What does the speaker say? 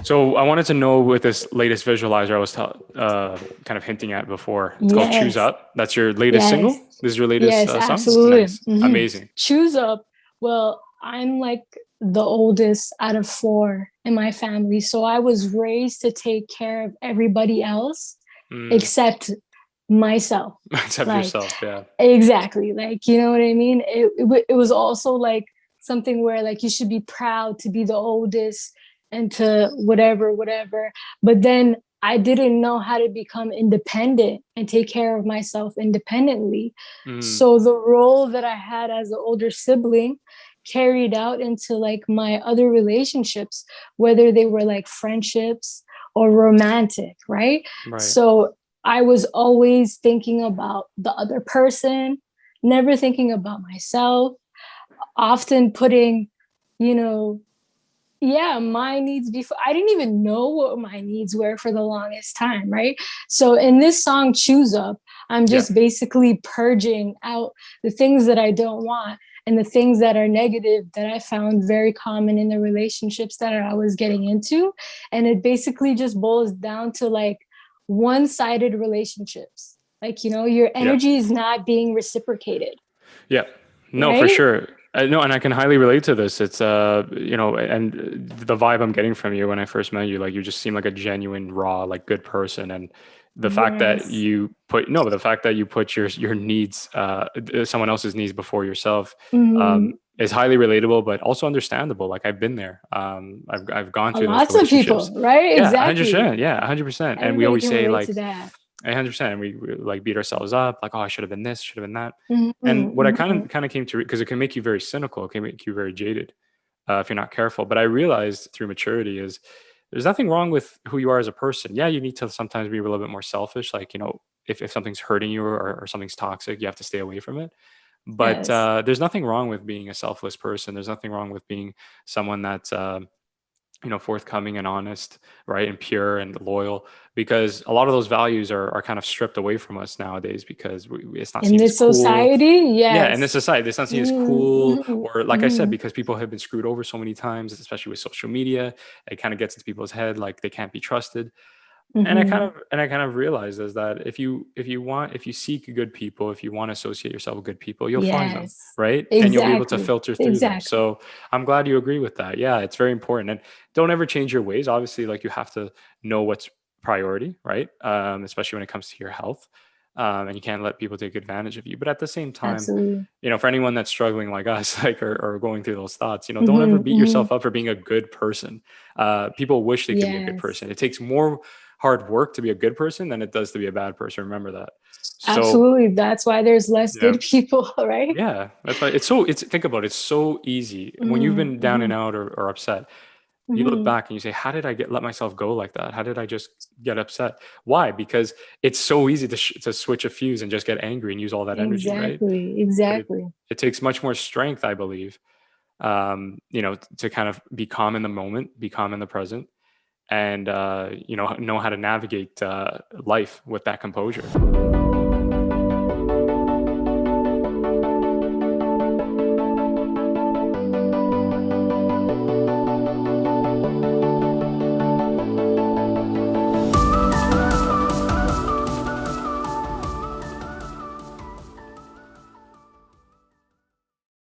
So I wanted to know with this latest visualizer I was kind of hinting at before. It's called Choose Yes, Up. That's your latest yes, single? This is your latest yes, song? absolutely. Nice. Amazing. Choose up. Well, I'm like the oldest out of four in my family. So I was raised to take care of everybody else Mm. except myself. Accept Like, yourself. Yeah. exactly. Like, you know what I mean? It was also like something where like you should be proud to be the oldest and to whatever, whatever. But then I didn't know how to become independent and take care of myself independently. Mm. So the role that I had as an older sibling carried out into like my other relationships, whether they were like friendships or romantic, right? Right. So I was always thinking about the other person, never thinking about myself, often putting, you know, yeah, my needs before. I didn't even know what my needs were for the longest time, right? So in this song, Choose Up, I'm Yeah. just basically purging out the things that I don't want and the things that are negative that I found very common in the relationships that I was getting into. And it basically just boils down to like one-sided relationships. Like, your Yeah. energy is not being reciprocated, Yeah. No, for right? sure. No, and I can highly relate to this. It's and the vibe I'm getting from you when I first met you, like you just seem like a genuine, raw, like good person. And Yes. the fact that you put your needs, someone else's needs before yourself, Mhm. is highly relatable, but also understandable. Like I've been there. I've gone through those Lots of relationships. people, right? Yeah, Exactly. 100%. Yeah, 100%. And we Everybody always can say relate like to that. 100%. We like beat ourselves up, like, oh, I should have been this, should have been that. Mhm, And what I kind mhm. of kind of came to, because it can make you very cynical, it can make you very jaded if you're not careful. But I realized through maturity is there's nothing wrong with who you are as a person. Yeah, you need to sometimes be a little bit more selfish. Like, if something's hurting you or something's toxic, you have to stay away from it. But Yes. there's nothing wrong with being a selfless person. There's nothing wrong with being someone that's forthcoming and honest, right, and pure and loyal, because a lot of those values are kind of stripped away from us nowadays because it's not In seen as this cool. society, Yeah, in this yes. society, it's not seen as cool, Mhm, or like I said, mhm. because people have been screwed over so many times, especially with social media, it kind of gets into people's head like they can't be trusted. Mhm. And I kind of realized is that if you seek good people, if you want to associate yourself with good people, you'll find them, Yes. right? And you'll be able to Exactly. filter through them. Exactly. So I'm glad you agree with that. Yeah, it's very important. And don't ever change your ways. Obviously, like you have to know what's priority, right? Especially when it comes to your health. And you can't let people take advantage of you. But at the same time, Absolutely. for anyone that's struggling like us, like or going through those thoughts, don't ever Mhm, beat mhm. yourself up for being a good person. People wish they could be a good Yes. person. It takes more hard work to be a good person than it does to be a bad person. Remember that. So Absolutely. That's why there's less yeah, good people, right? yeah, that's why think about it, it's so easy when you've Mhm, been down and mhm, out or upset. You look mhm. back and you say, how did I let myself go like that? How did I just get upset? Why? Because it's so easy to switch a fuse and just get angry and use all that energy, right? Exactly. But Exactly. it takes much more strength, I believe, to kind of be calm in the moment, be calm in the present, and know how to navigate life with that composure.